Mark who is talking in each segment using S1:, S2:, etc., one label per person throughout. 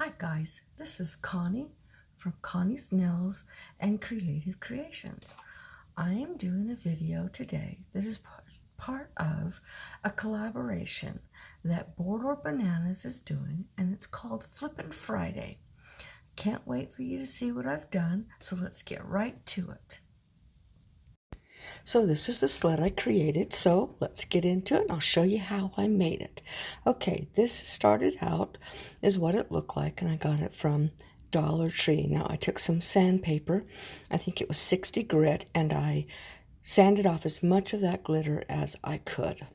S1: Hi guys, this is Connie from Connie's Nails and Creative Creations. I am doing a video today that is part of a collaboration that Board or Bananas is doing, and it's called Flippin' Friday. Can't wait for you to see what I've done, so let's get right to it. So this is the sled I created, so let's get into it and I'll show you how I made it. Okay, this started out is what it looked like, and I got it from Dollar Tree. Now I took some sandpaper, I think it was 60 grit, and I sanded off as much of that glitter as I could.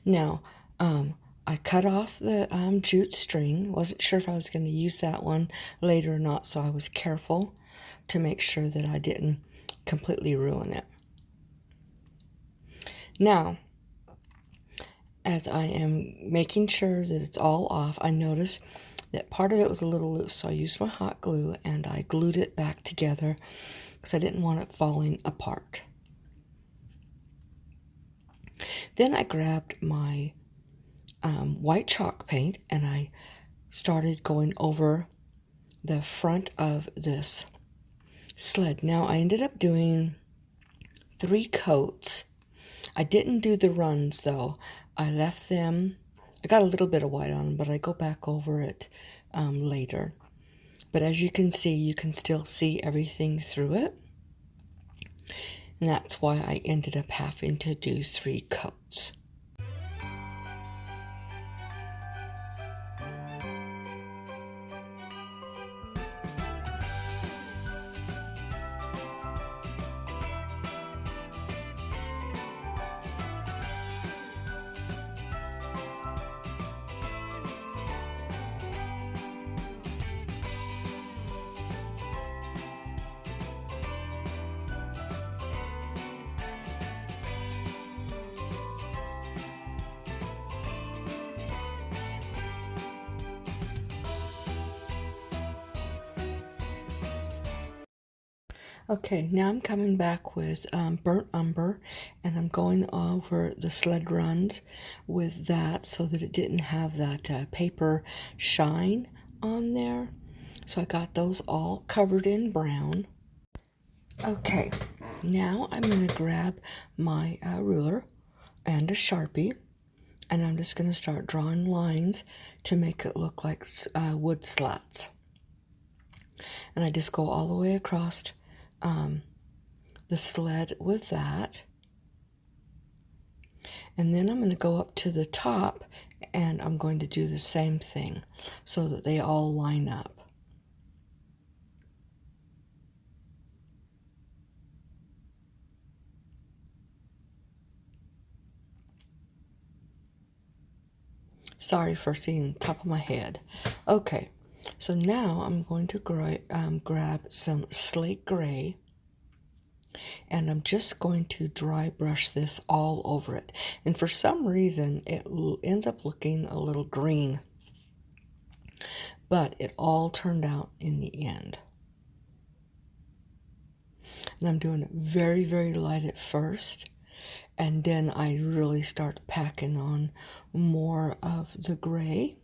S1: Now, I cut off the jute string. Wasn't sure if I was going to use that one later or not, so I was careful to make sure that I didn't completely ruin it. Now, as I am making sure that it's all off, I noticed that part of it was a little loose, so I used my hot glue and I glued it back together because I didn't want it falling apart. Then I grabbed my white chalk paint and I started going over the front of this sled. Now I ended up doing 3 coats. I didn't do the runs though. I left them. I got a little bit of white on them, but I go back over it later. But as you can still see everything through it. And that's why I ended up having to do 3 coats. Okay, now I'm coming back with burnt umber, and I'm going over the sled runs with that so that it didn't have that paper shine on there. So I got those all covered in brown. Okay, now I'm going to grab my ruler and a Sharpie, and I'm just going to start drawing lines to make it look like wood slats. And I just go all the way across the sled with that. And then I'm going to go up to the top and I'm going to do the same thing so that they all line up. Sorry for seeing the top of my head. Okay, so now I'm going to grab some slate gray, and I'm just going to dry brush this all over it. And for some reason, it ends up looking a little green, but it all turned out in the end. And I'm doing it very, very light at first, and then I really start packing on more of the gray.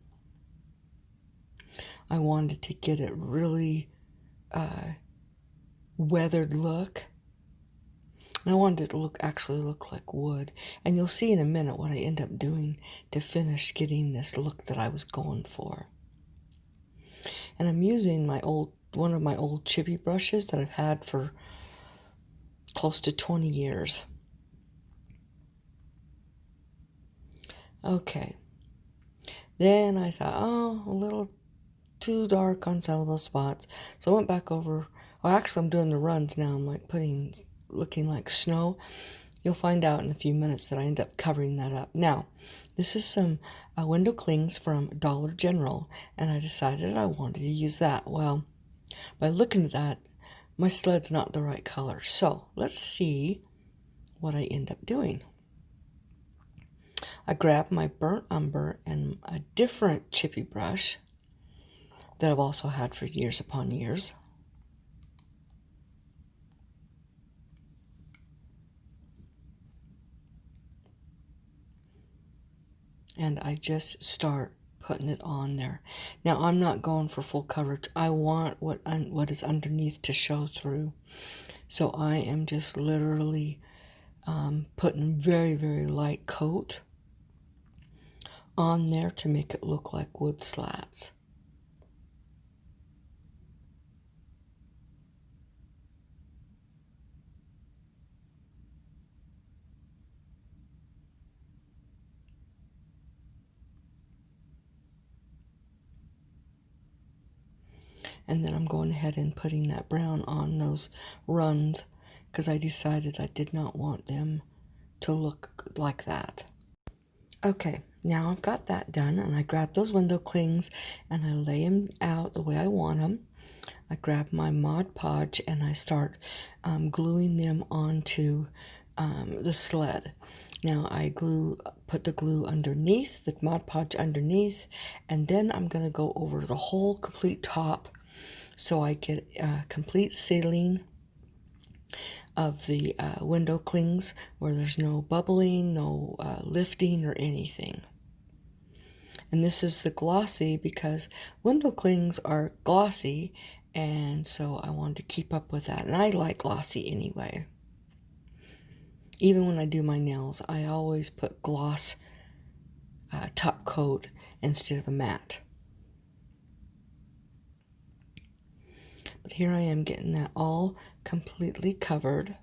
S1: I wanted to get it really weathered look. And I wanted it to actually look like wood. And you'll see in a minute what I end up doing to finish getting this look that I was going for. And I'm using one of my old chippy brushes that I've had for close to 20 years. Okay. Then I thought, oh, a little too dark on some of those spots. So I went back over. Well, actually, I'm doing the runs now. I'm like looking like snow. You'll find out in a few minutes that I end up covering that up. Now, this is some window clings from Dollar General, and I decided I wanted to use that. Well, by looking at that, my sled's not the right color. So let's see what I end up doing. I grabbed my burnt umber and a different chippy brush that I've also had for years upon years. And I just start putting it on there. Now I'm not going for full coverage. I want what is underneath to show through. So I am just literally putting very, very light coat on there to make it look like wood slats. And then I'm going ahead and putting that brown on those runs because I decided I did not want them to look like that. Okay, now I've got that done, and I grab those window clings and I lay them out the way I want them. I grab my Mod Podge and I start gluing them onto the sled. Now I put the glue underneath, the Mod Podge underneath, and then I'm going to go over the whole complete top so I get complete sealing of the window clings where there's no bubbling, no lifting or anything. And this is the glossy because window clings are glossy, and so I wanted to keep up with that. And I like glossy anyway. Even when I do my nails, I always put gloss top coat instead of a matte. But here I am getting that all completely covered.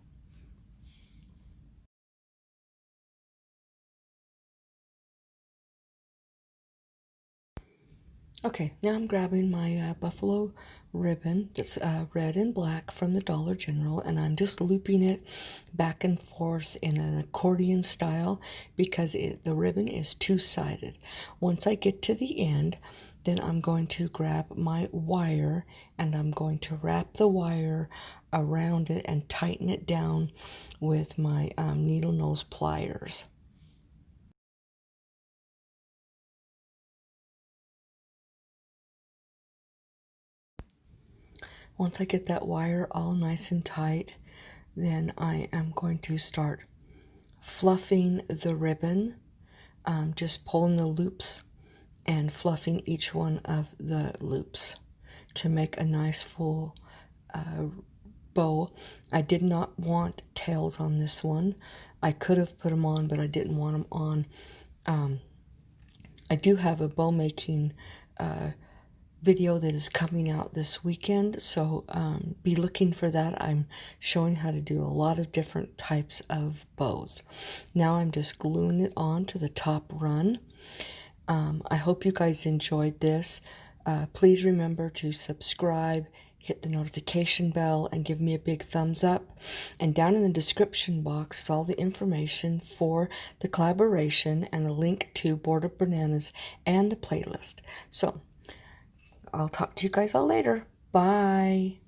S1: Okay, now I'm grabbing my buffalo ribbon that's red and black from the Dollar General, and I'm just looping it back and forth in an accordion style because the ribbon is two-sided. Once I get to the end, then I'm going to grab my wire and I'm going to wrap the wire around it and tighten it down with my needle nose pliers. Once I get that wire all nice and tight, then I am going to start fluffing the ribbon, just pulling the loops and fluffing each one of the loops to make a nice full bow. I did not want tails on this one. I could have put them on, but I didn't want them on. I do have a bow making video that is coming out this weekend, so be looking for that. I'm showing how to do a lot of different types of bows. Now I'm just gluing it on to the top run. I hope you guys enjoyed this. Please remember to subscribe, hit the notification bell, and give me a big thumbs up. And down in the description box is all the information for the collaboration and a link to Board of Bananas and the playlist. So I'll talk to you guys all later. Bye.